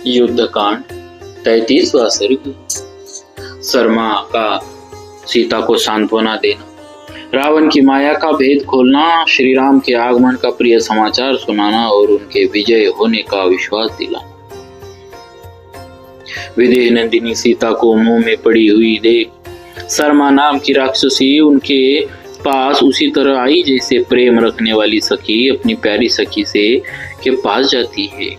युद्ध कांड 33वां सर्ग। शर्मा का सीता को सांत्वना देना, रावण की माया का भेद खोलना, श्री राम के आगमन का प्रिय समाचार सुनाना और उनके विजय होने का विश्वास दिलाना। विदेह नंदिनी सीता को मुंह में पड़ी हुई देख शर्मा नाम की राक्षसी उनके पास उसी तरह आई जैसे प्रेम रखने वाली सखी अपनी प्यारी सखी से के पास जाती है।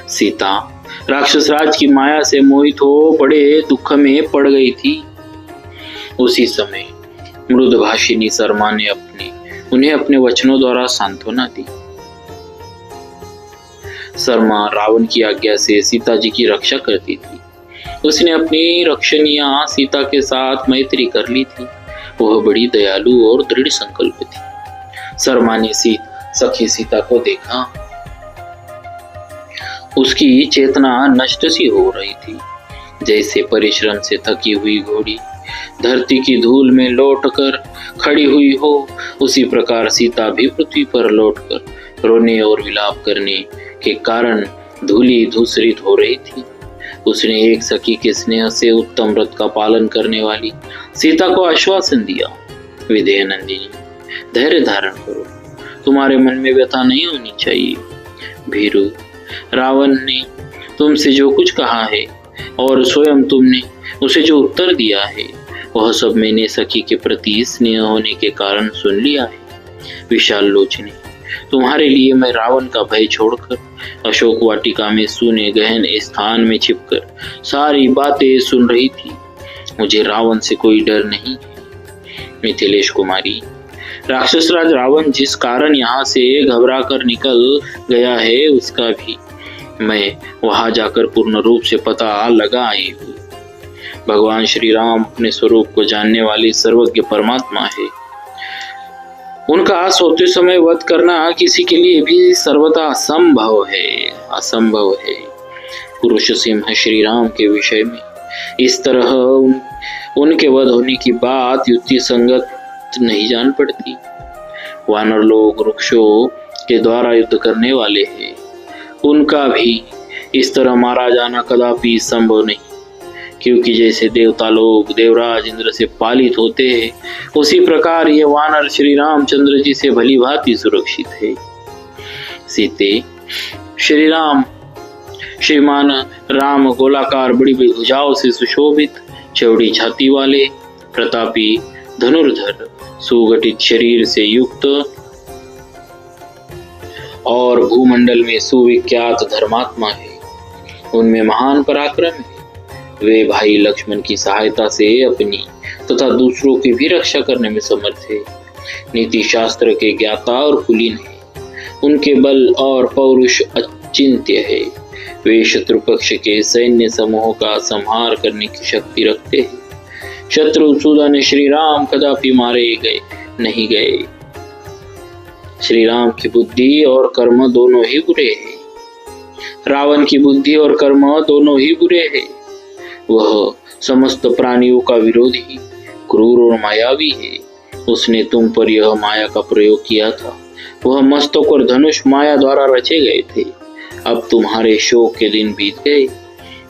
सीता राक्षस राज की माया से मोहित हो बड़े दुख में पड़ गई थी। उसी समय मृदभाषिनी शर्मा ने उन्हें अपने वचनों द्वारा सांत्वना दी। शर्मा रावण की आज्ञा से सीता जी की रक्षा करती थी। उसने अपनी रक्षणिया सीता के साथ मैत्री कर ली थी। वह बड़ी दयालु और दृढ़ संकल्प थी। शर्मा ने सखी सीता को देखा। उसकी चेतना नष्ट सी हो रही थी, जैसे परिश्रम से थकी हुई घोड़ी धरती की धूल में लौटकर खड़ी हुई हो। उसी प्रकार सीता भी पृथ्वी पर लौटकर रोने और विलाप करने के कारण धूली धूसरित हो रही थी। उसने एक सखी के स्नेह से उत्तम व्रत का पालन करने वाली सीता को आश्वासन दिया, विदेह नंदिनी, धैर्य धारण करो, तुम्हारे मन में व्यथा नहीं होनी चाहिए। भीरु, रावण ने तुमसे जो कुछ कहा है और स्वयं तुमने उसे जो उत्तर दिया है, वह सब मैंने सखी के प्रति स्नेह होने के कारण सुन लिया है। विशाल लोचने, तुम्हारे लिए मैं रावण का भय छोड़कर अशोक वाटिका में सूने गहन स्थान में छिपकर सारी बातें सुन रही थी। मुझे रावण से कोई डर नहीं है। मिथिलेश कुमारी, राक्षस राज रावण जिस कारण यहाँ से घबरा कर निकल गया है, उसका भी मैं वहां जाकर पूर्ण रूप से पता लगा आई हूँ। भगवान श्री राम अपने स्वरूप को जानने वाली सर्वज्ञ परमात्मा है। उनका सोते समय वध करना किसी के लिए भी सर्वथा असंभव है। पुरुष सिंह श्री राम के विषय में इस तरह उनके वध होने की बात युक्ति संगत नहीं जान पड़ती। वानर लोग वृक्षों के द्वारा युद्ध करने वाले हैं, उनका भी इस तरह मारा जाना कदापि संभव नहीं, क्योंकि जैसे देवता लोग देवराज इंद्र से पालित होते हैं, उसी प्रकार ये वानर श्री रामचंद्र जी से भली भांति सुरक्षित है। सीते, श्रीमान राम गोलाकार बड़ी भुजाओं से सुशोभित, चौड़ी छाती वाले, प्रतापी, धनुर्धर, सुगठित शरीर से युक्त और भूमंडल में सुविख्यात धर्मात्मा है। उनमें महान पराक्रम है। वे भाई लक्ष्मण की सहायता से अपनी तथा दूसरों की भी रक्षा करने में समर्थ है। नीति शास्त्र के ज्ञाता और कुलीन है। उनके बल और पौरुष अचिंत्य है। वे शत्रु पक्ष के सैन्य समूह का संहार करने की शक्ति रखते हैं। शत्रुसूदन श्री राम कदापि मारे नहीं गए। श्री राम की बुद्धि और कर्म दोनों ही बुरे हैं। रावण की बुद्धि और कर्म दोनों ही बुरे हैं। वह समस्त प्राणियों का विरोधी, क्रूर और मायावी है। उसने तुम पर यह माया का प्रयोग किया था। वह मस्तक और धनुष माया द्वारा रचे गए थे। अब तुम्हारे शोक के दिन बीत गए।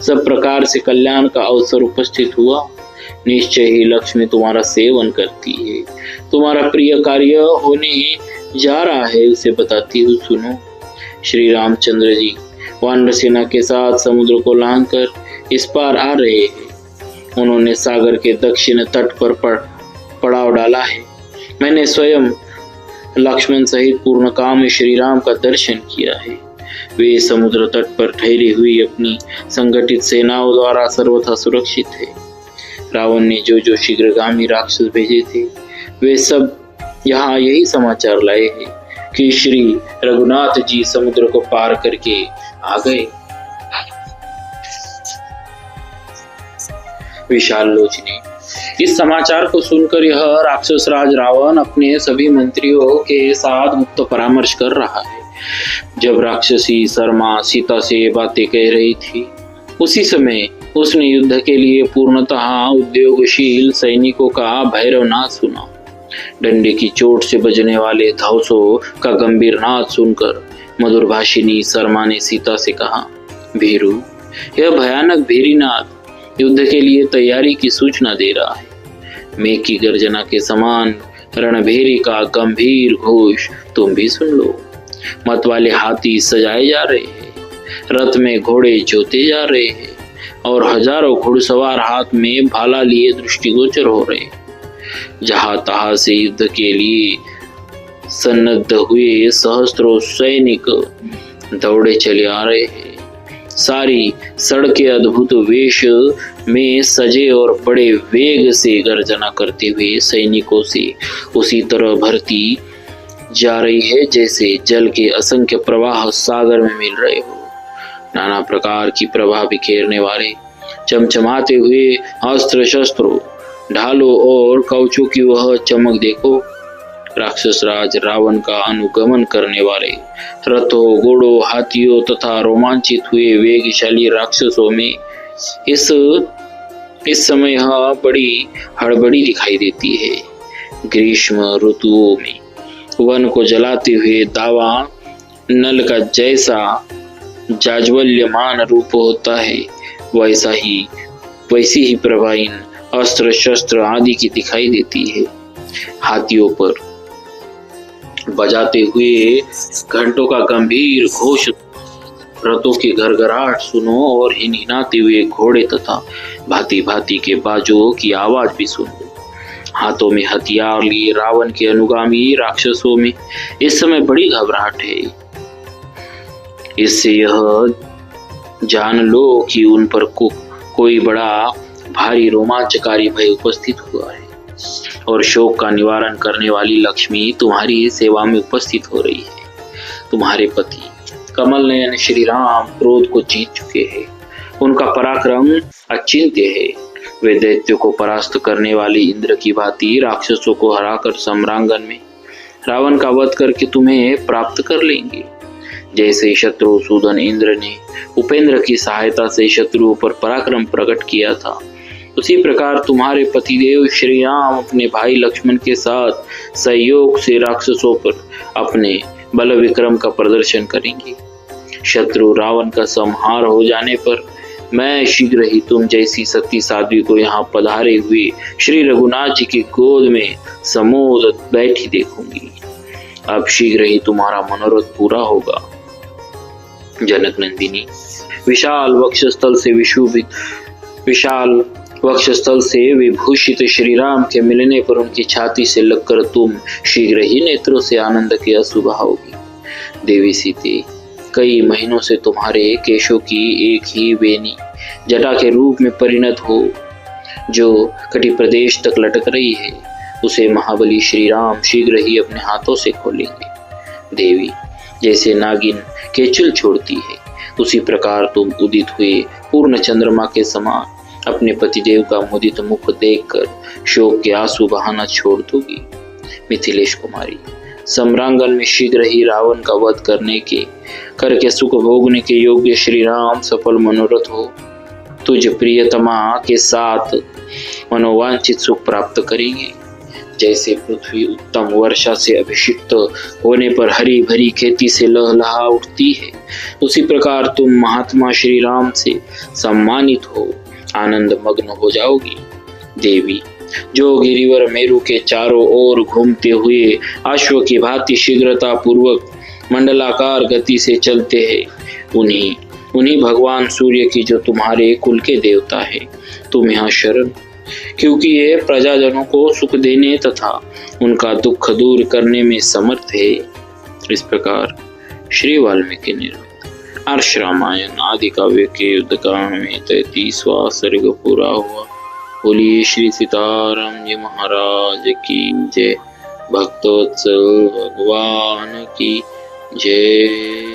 सब प्रकार से कल्याण का अवसर उपस्थित हुआ। निश्चय ही लक्ष्मी तुम्हारा सेवन करती है। तुम्हारा प्रिय कार्य होने जा रहा है, उसे बताती हूँ, सुनो। श्री रामचंद्र जी वानर सेना के साथ समुद्र को लांघकर इस पार आ रहे हैं। उन्होंने सागर के दक्षिण तट पर पड़ाव डाला है। मैंने स्वयं लक्ष्मण सहित पूर्ण काम में श्री राम का दर्शन किया है। वे समुद्र तट पर ठहरी हुई अपनी संगठित सेनाओं द्वारा सर्वथा सुरक्षित है। रावण ने जो शीघ्रगामी राक्षस भेजे थे, वे सब यहाँ यही समाचार लाए हैं कि श्री रघुनाथ जी समुद्र को पार करके आ गए। विशाल लोचने, इस समाचार को सुनकर यह राक्षस राज रावण अपने सभी मंत्रियों के साथ गुप्त परामर्श कर रहा है। जब राक्षसी शर्मा सीता से ये बातें कह रही थी, उसी समय उसने युद्ध के लिए पूर्णतः उद्योगशील सैनिकों का भैरवनाद सुना। डंडे की चोट से बजने वाले धौसों का गंभीर नाद सुनकर मधुरभाषिनी शर्मा ने सीता से कहा, भीरू, यह भयानक भीरीनाद युद्ध के लिए तैयारी की सूचना दे रहा है। मेघ की गर्जना के समान रणभेरी का गंभीर घोष तुम भी सुन लो। मत वाले हाथी सजाए जा रहे हैं, रथ में घोड़े जोते जा रहे हैं और हजारों घुड़सवार हाथ में भाला लिए दृष्टिगोचर हो रहे हैं। जहां तहां से युद्ध के लिए सन्नद्ध हुए सहस्त्रों सैनिक दौड़े चले आ रहे हैं। सारी सड़कें अद्भुत वेश में सजे और बड़े वेग से गर्जना करते हुए सैनिकों से उसी तरह भरती जा रही है जैसे जल के असंख्य प्रवाह सागर में मिल रहे हो। नाना प्रकार की प्रभा बिखेरने वाले चमचमाते हुए अस्त्र शस्त्रों, ढालों और कवचों की वह चमक देखो। राक्षस राज रावण का अनुगमन करने वाले रथों, घोड़ों, हाथियों तथा रोमांचित हुए वेगशाली राक्षसों में इस समय यह बड़ी हड़बड़ी दिखाई देती है। ग्रीष्म ऋतुओं में वन को जलाते हुए दावा नल का जैसा जाज्वल्यमान रूप होता है, वैसी ही प्रभा इन अस्त्र शस्त्र आदि की दिखाई देती है। हाथियों पर बजाते हुए घंटों का गंभीर घोष, रथों की घरघराहट सुनो और हिनहिनाते हुए घोड़े तथा भांति भांति के बाजुओं की आवाज भी सुनो। हाथों में हथियार लिए रावण के अनुगामी राक्षसों में इस समय बड़ी घबराहट है। इससे यह जान लो कि उन पर कोई बड़ा भारी रोमांचकारी भय उपस्थित हुआ है और शोक का निवारण करने वाली लक्ष्मी तुम्हारी सेवा में उपस्थित हो रही है। तुम्हारे पति कमल नयन श्री राम क्रोध को जीत चुके हैं। उनका पराक्रम अचिंत्य है। वे दैत्यों को परास्त करने वाले इंद्र की भांति राक्षसों को हराकर सम्रांगण में रावण का वध करके तुम्हें प्राप्त कर लेंगे। जैसे शत्रुसूदन इंद्र ने उपेंद्र की सहायता से शत्रुओं पर पराक्रम प्रकट किया था, उसी प्रकार तुम्हारे पतिदेव श्री राम अपने भाई लक्ष्मण के साथ सहयोग से राक्षसों पर अपने बल विक्रम का प्रदर्शन करेंगे। शत्रु रावण का संहार हो जाने पर मैं शीघ्र ही तुम जैसी सती साध्वी को यहाँ पधारे हुए श्री रघुनाथ जी की गोद में समोद बैठी देखूंगी। अब शीघ्र ही तुम्हारा मनोरथ पूरा होगा। जनक नंदिनी, विशाल वक्षस्थल से विभूषित श्री राम के मिलने पर उनकी छाती से लगकर तुम शीघ्र ही नेत्रों से आनंद के आंसू बहाओगी। देवी सीते, कई महीनों से तुम्हारे केशों की एक ही बेनी जटा के रूप में परिणत हो जो कटी प्रदेश तक लटक रही है, उसे महाबली श्री राम शीघ्र ही अपने हाथों से खोलेंगे। देवी, जैसे नागिन केचुल छोड़ती है, उसी प्रकार तुम उदित हुए पूर्ण चंद्रमा के समान अपने पतिदेव का मुदित मुख देखकर शोक के आंसू बहाना छोड़ दोगी। मिथिलेश कुमारी, सम्रांगण में शीघ्र ही रावण का वध करके सुख भोगने के योग्य श्री राम सफल मनोरथ हो तुझ प्रियतमा के साथ मनोवांछित सुख प्राप्त करेंगे। जैसे पृथ्वी उत्तम वर्षा से अभिषिक्त होने पर हरी भरी खेती से लहलहा उठती है, उसी प्रकार तुम महात्मा श्री राम से सम्मानित हो आनंद मग्न हो जाओगी। देवी, जो गिरिवर मेरु के चारों ओर घूमते हुए अश्व की भांति शीघ्रता पूर्वक मंडलाकार गति से चलते हैं, उन्हीं भगवान सूर्य की जो तुम्हारे कुल के देवता है, तुम यहाँ शरण, क्योंकि ये प्रजाजनों को सुख देने तथा उनका दुख दूर करने में समर्थ है। इस प्रकार श्री वाल्मीकि निर्मित अर्श रामायण आदि काव्य के युद्धकांड में 33वां सर्ग पूरा हुआ। बोलिए श्री सीताराम जी महाराज की जय। भक्तोत्सल भगवान की जय।